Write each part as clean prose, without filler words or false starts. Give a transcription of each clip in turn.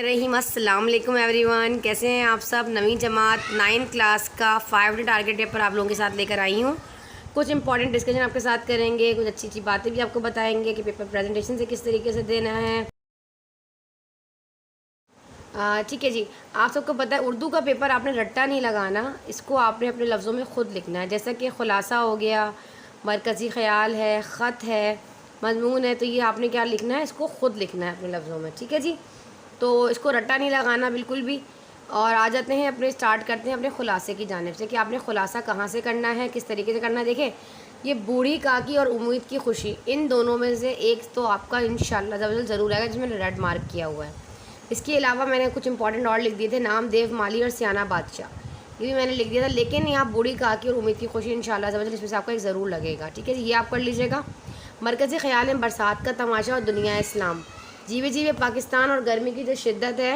रहीम। अस्सलाम वालेकुम एवरीवन, कैसे हैं आप सब। नवीं जमात 9th क्लास का 5 डे टारगेट पेपर आप लोगों के साथ लेकर आई हूँ। कुछ इंपॉर्टेंट डिस्कशन आपके साथ करेंगे, कुछ अच्छी अच्छी बातें भी आपको बताएंगे कि पेपर प्रेजेंटेशन से किस तरीके से देना है। ठीक है जी। आप सबको पता है उर्दू का पेपर आपने रट्टा नहीं लगाना, इसको आपने अपने लफ्ज़ों में ख़ुद लिखना है। जैसा कि ख़ुलासा हो गया, मरकज़ी ख़याल है, ख़त है, मज़मून है, तो ये आपने क्या लिखना है, इसको ख़ुद लिखना है अपने लफ्ज़ों में। ठीक है जी। तो इसको रट्टा नहीं लगाना बिल्कुल भी। और आ जाते हैं अपने स्टार्ट करते हैं अपने ख़ुलासे की जानिब से कि आपने ख़ुलासा कहाँ से करना है, किस तरीके से करना है। देखें, ये बूढ़ी काकी और उम्मीद की खुशी, इन दोनों में से एक तो आपका इंशाअल्लाह ज़रूर आएगा जिसमें रेड मार्क किया हुआ है। इसके अलावा मैंने कुछ इंपॉर्टेंट और लिख दिए थे, नाम देव माली और सियाना बादशाह, ये भी मैंने लिख दिया था। लेकिन यहाँ बूढ़ी काकी और उम्मीद की खुशी इंशाअल्लाह इसमें से आपको एक ज़रूर लगेगा। ठीक है जी, ये आप पढ़ लीजिएगा। मरकज़ी ख़याल में बरसात का तमाशा और दुनिया इस्लाम, जीवे जीवे पाकिस्तान और गर्मी की जो शिद्दत है,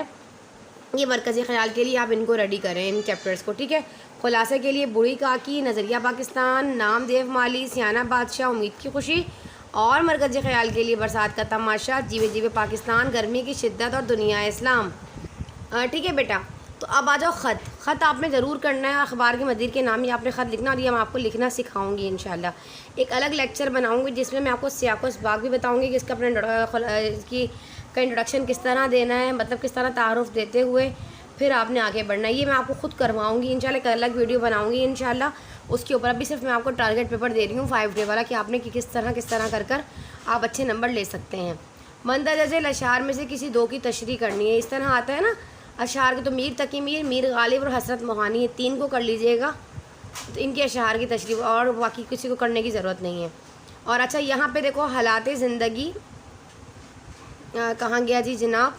ये मरकज़ी ख़याल के लिए आप इनको रेडी करें, इन चैप्टर्स को। ठीक है। ख़ुलासे के लिए बूढ़ी काकी, नज़रिया पाकिस्तान, नाम देव माली, सियाना बादशाह, उम्मीद की खुशी, और मरकज़ी ख़याल के लिए बरसात का तमाशा, जीवे जीवे पाकिस्तान, गर्मी की शिद्दत और दुनिया इस्लाम। ठीक है बेटा। तो अब आ जाओ ख़त आपने ज़रूर करना है। अखबार के मदीर के नाम ही आपने ख़त लिखना, और ये मैं आपको लिखना सिखाऊंगी इंशाल्लाह। एक अलग लेक्चर बनाऊंगी जिसमें मैं आपको सियाक़ व सबाक़ भी बताऊंगी कि इसका अपने इसकी का इंट्रोडक्शन किस तरह देना है, मतलब किस तरह तारुफ़ देते हुए फिर आपने आगे बढ़ना है। ये मैं आपको ख़ुद करवाऊँगी इंशाल्लाह, एक अलग वीडियो बनाऊँगी इंशाल्लाह उसके ऊपर। अभी सिर्फ मैं आपको टारगेट पेपर दे रही हूँ 5 डे वाला, कि आपने किस तरह कर आप अच्छे नंबर ले सकते हैं। मंदरजा झेल अशार में से किसी दो की तशरीह करनी है। इस तरह आता है ना अशार के, तो मीर तकी मीर, मीर गालिब और हसरत मोहानी, ये 3 को कर लीजिएगा। तो इनके अशार की तशरीह, और बाकी किसी को करने की ज़रूरत नहीं है। और अच्छा, यहाँ पे देखो हालात ज़िंदगी कहाँ गया जी जनाब।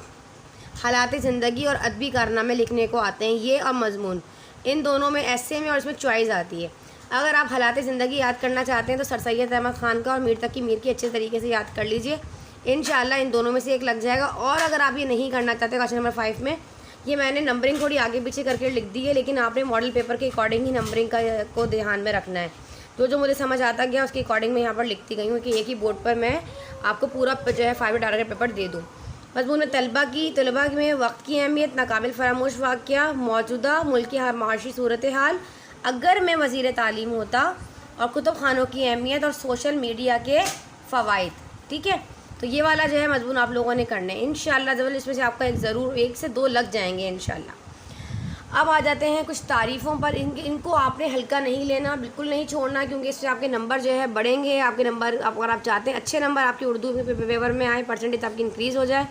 हालात ज़िंदगी और अदबी कारनामे लिखने को आते हैं ये, और मज़मून, इन दोनों में ऐसे में और इसमें चॉइस आती है। अगर आप हालात ज़िंदगी याद करना चाहते हैं तो सर सैयद अहमद ख़ान का और मीर तकी मीर की अच्छे तरीके से याद कर लीजिए, इंशाअल्लाह इन दोनों में से एक लग जाएगा। और अगर आप ये नहीं करना चाहते क्वेश्चन नंबर 5 में, ये मैंने नंबरिंग थोड़ी आगे पीछे करके लिख दी है, लेकिन आपने मॉडल पेपर के अकॉर्डिंग ही नंबरिंग को ध्यान में रखना है। जो मुझे समझ आता गया उसके अकॉर्डिंग मैं यहाँ पर लिखती गई हूँ कि एक ही बोर्ड पर मैं आपको पूरा जो है 5 टारगेट पेपर दे दूँ। मज़मून तलबा में वक्त की अहमियत, नाकाबिल फरामोश वाक़या, मौजूदा मुल्क की माशी सूरत हाल, अगर मैं वज़ीर तालीम होता, और कुतुब खानों की अहमियत और सोशल मीडिया के फ़वाइद। ठीक है। तो ये वाला जो है मज़मून आप लोगों ने करना है इंशाअल्लाह ज़रूर। इसमें से आपका ज़रूर 1 से 2 लग जाएंगे इंशाअल्लाह। अब आ जाते हैं कुछ तारीफ़ों पर। इनको आपने हल्का नहीं लेना, बिल्कुल नहीं छोड़ना, क्योंकि इससे आपके नंबर जो है बढ़ेंगे। आपके नंबर, अगर आप चाहते हैं अच्छे नंबर आपके उर्दू पेपर में आए, परसेंटेज आपकी इंक्रीज़ हो जाए,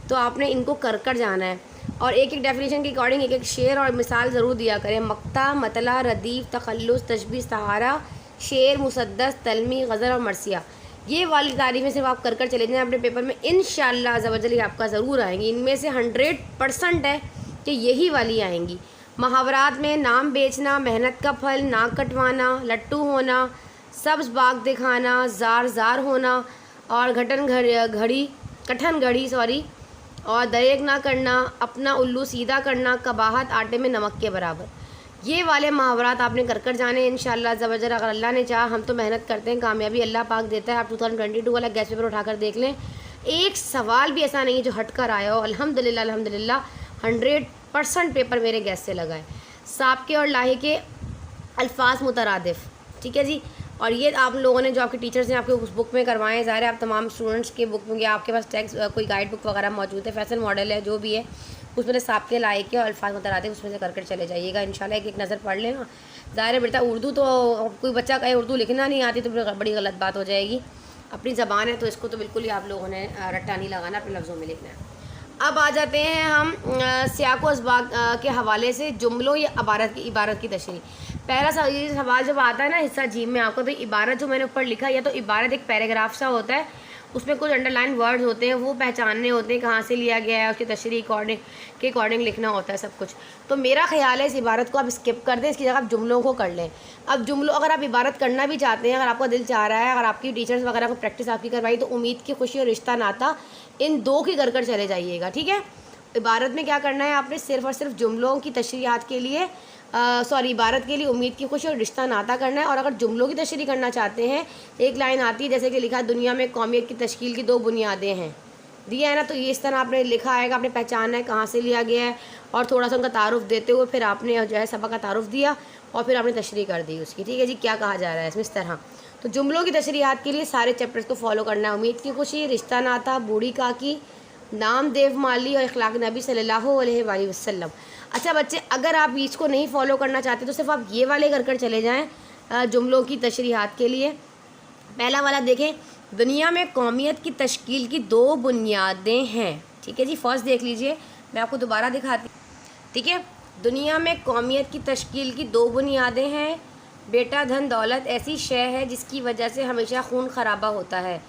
तो आपने इनको कर जाना है। और एक एक डेफिनेशन के अकॉर्डिंग एक एक शेर और मिसाल ज़रूर दिया करें। मक्ता, मतला, रदीफ़, तखल्लुस, तशबीह, सहारा, शेर, मुसद्दस, तलमी, गज़ल और मरसिया, ये वाली तारीफ़ें सिर्फ आप कर चले जाएँ अपने पेपर में, इंशाअल्लाह ज़बरदस्ती आपका ज़रूर आएंगी। इनमें से 100% है कि यही वाली आएंगी। मुहावरात में नाम बेचना, मेहनत का फल, नाक कटवाना, लट्टू होना, सब्ज़ बाग दिखाना, ज़ार होना, और कठन घड़ी और दरेक ना करना, अपना उल्लू सीधा करना, कबाहत आटे में नमक के बराबर, ये वाले मुहावरात आपने कर जाने इंशाअल्लाह ज़बरदस्त। अगर अल्लाह ने चाहा, हम तो मेहनत करते हैं, कामयाबी अल्लाह पाक देता है। आप 2022 वाला गैस पेपर उठाकर देख लें, एक सवाल भी ऐसा नहीं है जो हट कर आया हो। अल्हम्दुलिल्लाह 100% पेपर मेरे गैस से लगा है। साबके और लाहे के अल्फाज मुतरादिफ। ठीक है जी। और ये आप लोगों ने जो आपके टीचर्स ने आपके उस बुक में करवाएं, ज़ाहिर है आप तमाम स्टूडेंट्स के बुक में, या आपके पास टेक्स्ट कोई गाइड बुक वगैरह मौजूद है, फैशन मॉडल है, जो भी है, उसमें साबके लाए के और अल्फाज मुतरादिफ उसमें से कर चले जाइएगा इंशाल्लाह। एक नज़र पढ़ लेना। ज़ाहिर है बेटा, उर्दू तो कोई बच्चा कहे उर्दू लिखना नहीं आती तो बड़ी गलत बात हो जाएगी। अपनी ज़बान है तो इसको तो बिल्कुल ही आप लोगों ने रट्टा नहीं लगाना, अपने लफ्ज़ों में लिखना है। अब आ जाते हैं हम सियाक़ व असबाक़ के हवाले से जुमलों या इबारत की तशरीह। पहला सवाल जब आता है ना हिस्सा जी में आपको, तो इबारत जो मैंने ऊपर लिखा, या तो इबारत एक पैराग्राफ सा होता है, उसमें कुछ अंडरलाइन वर्ड्स होते हैं, वो पहचानने होते हैं कहाँ से लिया गया है, उसकी तशरीह के अकॉर्डिंग लिखना होता है सब कुछ। तो मेरा ख्याल है इस इबारत को आप स्किप कर दें, इसकी जगह आप जुमलों को कर लें। अब जुमलों, अगर आप इबारत करना भी चाहते हैं, अगर आपका दिल चाह रहा है, अगर आपकी टीचर्स वगैरह को प्रैक्टिस आपकी करवाई, तो उम्मीद की खुशी और रिश्ता नाता, इन 2 की कर चले जाइएगा। ठीक है। इबारत में क्या करना है आपने, सिर्फ़ और सिर्फ जुमलों की तशरीहात के लिए इबारत के लिए उम्मीद की खुशी और रिश्ता नाता करना है। और अगर जुमलों की तशरीह करना चाहते हैं, एक लाइन आती है जैसे कि लिखा है, दुनिया में कौमियत की तश्कील की 2 बुनियादें हैं। दिया है ना, तो ये इस तरह आपने लिखा आएगा, आपने पहचानना है कहाँ से लिया गया है, और थोड़ा सा उनका तारुफ देते हुए फिर आपने जो है सबक का तारुफ दिया और फिर आपने तशरीह कर दी उसकी। ठीक है जी, क्या कहा जा रहा है इसमें, इस तरह। तो जुमलों की तशरीहात के लिए सारे चैप्टर्स को फॉलो करना है। उम्मीद की खुशी, रिश्ता नाता, बूढ़ी काकी, नाम देव माली और इखलाक नबी सल्लल्लाहु अलैहि वसल्लम। अच्छा बच्चे, अगर आप इसको नहीं फॉलो करना चाहते तो सिर्फ आप ये वाले कर चले जाएँ जुमलों की तशरीहात के लिए। पहला वाला देखें, दुनिया में कौमियत की तश्कील की 2 बुनियादें हैं। ठीक है जी, फर्स्ट देख लीजिए, मैं आपको दोबारा दिखाती। ठीक है, दुनिया में कौमियत की तश्कील की 2 बुनियादें हैं। बेटा, धन दौलत ऐसी शय है जिसकी वजह से हमेशा खून खराबा होता है।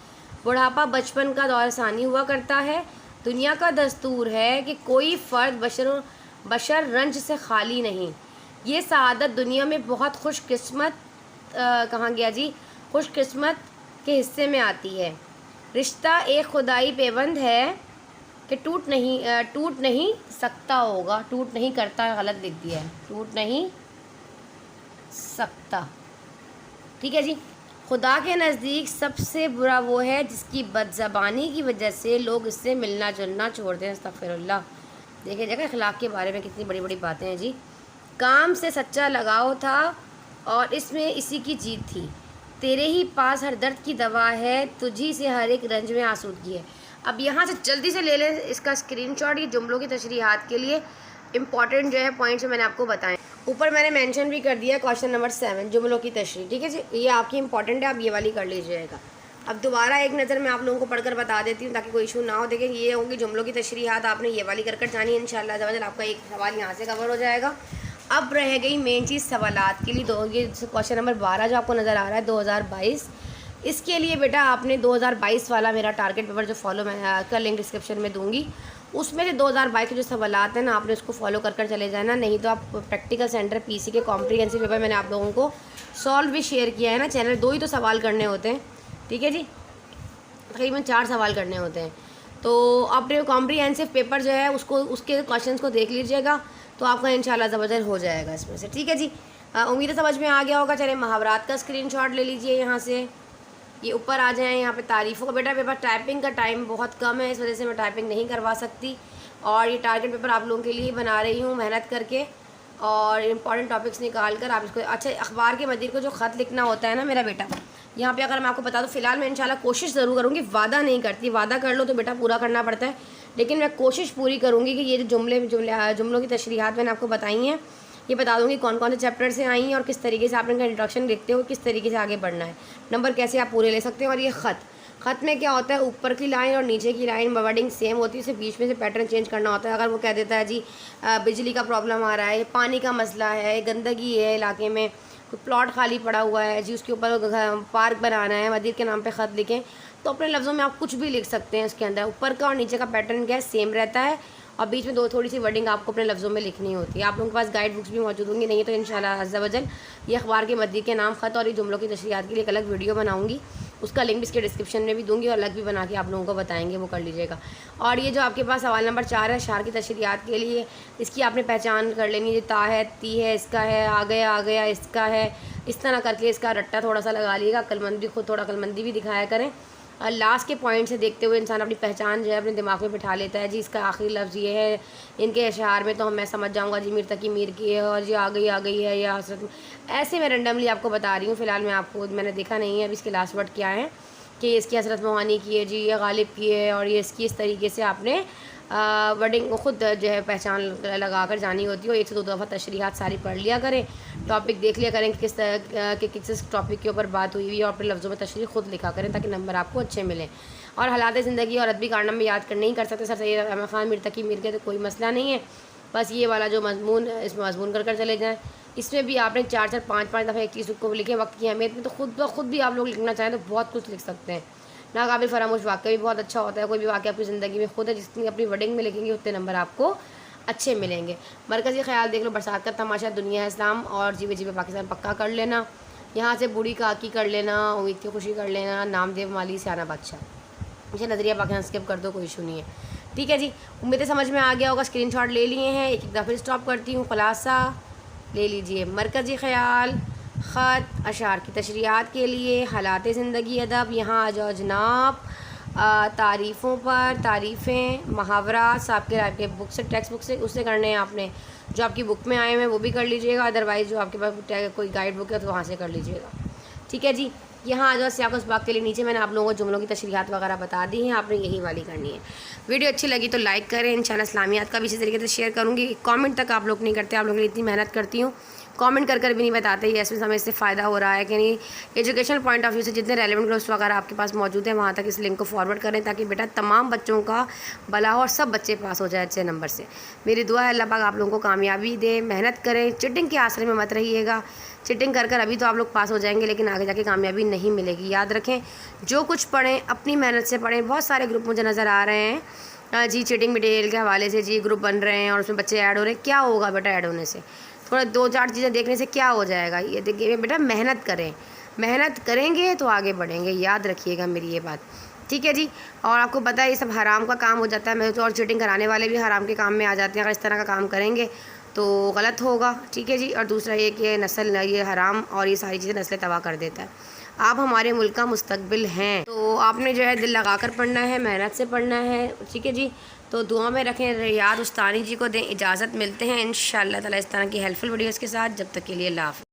बुढ़ापा बचपन का दौर सानी हुआ करता है। दुनिया का दस्तूर है कि कोई फ़र्द बशर रंज से खाली नहीं। ये सआदत दुनिया में बहुत खुशकिस्मत कहाँ गया जी, खुशकिस्मत के हिस्से में आती है। रिश्ता एक खुदाई पेबंद है कि टूट नहीं सकता होगा, टूट नहीं करता, गलत लिख दिया है, टूट नहीं सकता। ठीक है जी, खुदा के नज़दीक सबसे बुरा वो है जिसकी बदज़बानी की वजह से लोग इससे मिलना जुलना छोड़ दें। अस्तग़फ़िरुल्लाह। देखिए जगह अखलाक के बारे में कितनी बड़ी बड़ी बातें हैं जी। काम से सच्चा लगाव था और इसमें इसी की जीत थी। तेरे ही पास हर दर्द की दवा है, तुझी से हर एक रंज में आसूदगी है। अब यहाँ से जल्दी से ले लें इसका स्क्रीनशॉट। ये जुमलों की तशरीहात के लिए इंपॉर्टेंट जो है पॉइंट्स मैंने आपको बताएं। ऊपर मैंने मेंशन भी कर दिया क्वेश्चन नंबर 7 जुमलों की तशरीह। ठीक है जी, ये आपकी इंपॉर्टेंट है, आप ये वाली कर लीजिएगा। अब दोबारा एक नज़र मैं आप लोगों को पढ़कर बता देती हूँ ताकि कोई इशू ना हो। देखिए ये होंगी जुमलों की तशरीहात, आपने ये वाली कर जानी है। इंशाअल्लाह आपका एक सवाल यहाँ से कवर हो जाएगा। अब रह गई मेन चीज़ सवालात के लिए। ये क्वेश्चन नंबर 12 जो आपको नज़र आ रहा है 2022, इसके लिए बेटा आपने 2022 वाला मेरा टारगेट पेपर जो फॉलो मैं का लिंक डिस्क्रिप्शन में दूंगी, उसमें से 2022 के जो सवालात हैं ना आपने उसको फॉलो कर चले जाना। नहीं तो आप प्रैक्टिकल सेंटर पीसी के कॉम्प्रिहेंसिव पेपर मैंने आप लोगों को सॉल्व भी शेयर किया है ना चैनल। 2 ही तो सवाल करने होते हैं। ठीक है जी, तकरीबन 4 सवाल करने होते हैं। तो आपने कॉम्प्रिहेंसिव पेपर जो है उसको उसके क्वेश्चन को देख लीजिएगा तो आपका इंशाल्लाह ज़बरदस्त हो जाएगा इसमें से। ठीक है जी, उम्मीद है समझ में आ गया होगा। चले मुहावरात का स्क्रीनशॉट ले लीजिए यहाँ से, ये ऊपर आ जाएँ यहाँ पे तारीफ़ों का। बेटा पेपर टाइपिंग का टाइम बहुत कम है, इस वजह से मैं टाइपिंग नहीं करवा सकती और ये टारगेट पेपर आप लोगों के लिए बना रही हूँ मेहनत करके और इंपॉर्टेंट टॉपिक्स निकाल कर आप इसको। अच्छा, अखबार के मदीर को जो ख़त लिखना होता है ना मेरा बेटा, यहाँ पे अगर मैं आपको बता दूँ, फ़िलहाल मैं इंशाल्लाह कोशिश ज़रूर करूँगी, वादा नहीं करती, वादा कर लो तो बेटा पूरा करना पड़ता है, लेकिन मैं कोशिश पूरी करूँगी कि ये जो जुमलों की तशरीहात मैंने आपको बताई हैं ये बता दूँगी कौन कौन से चैप्टर से आई हैं और किस तरीके से आप इनका इंट्रोडक्शन लिखते हो, किस तरीके से आगे बढ़ना है, नंबर कैसे आप पूरे ले सकते हैं। और ये ख़त में क्या होता है, ऊपर की लाइन और नीचे की लाइन वर्डिंग सेम होती है, सिर्फ बीच में से पैटर्न चेंज करना होता है। अगर वो कह देता है जी बिजली का प्रॉब्लम आ रहा है, पानी का मसला है, गंदगी है इलाके में, प्लॉट खाली पड़ा हुआ है जी, उसके ऊपर पार्क बनाना है, मदीर के नाम पे ख़त लिखें, तो अपने लफ्ज़ों में आप कुछ भी लिख सकते हैं। उसके अंदर ऊपर का और नीचे का पैटर्न क्या है, सेम रहता है और बीच में थोड़ी सी वर्डिंग आपको अपने लफ्ज़ों में लिखनी होती है। आप लोगों के पास गाइड बुक्स भी मौजूद होंगी, नहीं तो इंशाल्लाह अज़्ज़ा वजल ये अखबार के मदीर के नाम ख़त और ये जुमलों की तशरीहात के लिए एक अलग वीडियो बनाऊँगी, उसका लिंक भी इसके डिस्क्रिप्शन में भी दूंगी और अलग भी बना के आप लोगों को बताएंगे, वो कर लीजिएगा। और ये जो आपके पास सवाल नंबर 4 है अशार की तशरीहात के लिए, इसकी आपने पहचान कर लेनी है, ता है, ती है, इसका है, आ गया इसका है, इस तरह करके इसका रट्टा थोड़ा सा लगा लीजिएगा। अक्लमंदी खुद थोड़ा अक्लमंदी भी दिखाया करें और लास्ट के पॉइंट से देखते हुए इंसान अपनी पहचान जो है अपने दिमाग में बिठा लेता है जी, इसका आखिरी लफ्ज़ ये है, इनके अशार में तो मैं समझ जाऊंगा जी मीर तकी मीर की है और जी आ गई है या हसरत। ऐसे मैं रेंडमली आपको बता रही हूँ, फ़िलहाल मैंने देखा नहीं है अभी इसके लास्ट वर्ड क्या है कि इसकी हसरत मोहानी की है जी, ये गालिब की है और ये इसकी, इस तरीके से आपने वर्डिंग को ख़ुद जो है पहचान लगा कर जानी होती है। 1 से 2 दफ़ा तशरीहात सारी पढ़ लिया करें, टॉपिक देख लिया करें किस तरह के किस टॉपिक के ऊपर बात हुई और अपने लफ्ज़ों में तशरीह ख़ुद लिखा करें ताकि नंबर आपको अच्छे मिलें। और हालात ज़िंदगी और अदबी कारनामे याद कर नहीं कर सकते सर सैयद अहमद ख़ान मीर तकी मीर के, तो कोई मसला नहीं है, बस ये वाला जो मजमून इसमें मजमून कर चले जाएँ। इसमें भी आपने 4-4 5-5 दफ़ा एक चीज़ को लिखे वक्त की अहमियत में, तो खुद ब खुद भी आप लोग लिखना चाहें तो बहुत कुछ लिख सकते हैं। नाकाबिल फरामोश वाक़या भी बहुत अच्छा होता है, कोई भी वाक़या आपकी ज़िंदगी में खुद है, जितनी अपनी वर्डिंग में लिखेंगे उतने नंबर आपको अच्छे मिलेंगे। मरकज़ी ख्याल देख लो, बरसात का तमाशा, दुनिया इस्लाम और जीवे पाकिस्तान पक्का कर लेना, यहाँ से बूढ़ी काकी कर लेना, उम्मीद की खुशी कर लेना, नामदेव माली, सियाना बादशाह, मुझे नज़रिया पाकिस्तान स्किप कर दो, कोई इशू नहीं है। ठीक है जी, उम्मीद है समझ में आ गया होगा। स्क्रीनशॉट ले लिए हैं, एक दफ़ा स्टॉप करती हूँ, खुलासा ले लीजिए। मरकज़ी ख्याल, ख़त, अशार की तशरीहात के लिए, हालात ज़िंदगी, अदब, यहाँ आ जाओ जनाब, तारीफ़ों पर तारीफ़ें, मुहावरा आपके बुक से, टेक्स्ट बुक से उससे करने हैं आपने। जो आपकी बुक में आए हुए हैं वो भी कर लीजिएगा, अदरवाइज़ जो आपके पास कोई गाइड बुक है तो वहाँ से कर लीजिएगा। ठीक है जी। यहाँ आ जाओ सियाक़ इसबाक़ के लिए। नीचे मैंने आप लोगों को जुमलों की तशरीहात वगैरह बता दी हैं, आपने यही वाली करनी है। वीडियो अच्छी लगी तो लाइक करें। इंशाल्लाह इस्लामियात का भी इसी तरीके से शेयर करूँगी। कमेंट तक आप लोग नहीं करते, आप लोगों के लिए इतनी मेहनत करती हूँ, कमेंट कर भी नहीं बताते ये इसमें हमें इससे फ़ायदा हो रहा है कि नहीं। एजुकेशनल पॉइंट ऑफ व्यू से जितने रेलेवेंट ग्रुप्स वगैरह आपके पास मौजूद हैं वहाँ तक इस लिंक को फॉरवर्ड करें, ताकि बेटा तमाम बच्चों का भला हो और सब बच्चे पास हो जाए अच्छे नंबर से। मेरी दुआ है अल्लाह पाक आप लोगों को कामयाबी दे। मेहनत करें, चिटिंग के आसरे में मत रहिएगा। चिटिंग कर अभी तो आप लोग पास हो जाएंगे, लेकिन आगे जाके कामयाबी नहीं मिलेगी। याद रखें, जो कुछ पढ़ें अपनी मेहनत से पढ़ें। बहुत सारे ग्रुप मुझे नज़र आ रहे हैं जी चिटिंग मटेरियल के हवाले से, जी ग्रुप बन रहे हैं और उसमें बच्चे ऐड हो रहे हैं। क्या होगा बेटा ऐड होने से? थोड़ा 2-4 चीज़ें देखने से क्या हो जाएगा? ये देखिए बेटा, मेहनत करें, मेहनत करेंगे तो आगे बढ़ेंगे। याद रखिएगा मेरी ये बात, ठीक है जी। और आपको पता है ये सब हराम का काम हो जाता है। मैं तो, और चीटिंग कराने वाले भी हराम के काम में आ जाते हैं। अगर इस तरह का काम करेंगे तो गलत होगा, ठीक है जी। और दूसरा ये कि नस्ल, ये हराम और ये सारी चीज़ें नस्लें तबाह कर देता है। आप हमारे मुल्क का मुस्तकबिल हैं, तो आपने जो है दिल लगा कर पढ़ना है, मेहनत से पढ़ना है, ठीक है जी। तो दुआ में रखें, रियाद उस्तानी जी को दें इजाज़त। मिलते हैं इंशाअल्लाह ताला इस तरह की हेल्पफुल वीडियोज़ के साथ। जब तक के लिए अल्लाह हाफ़िज़।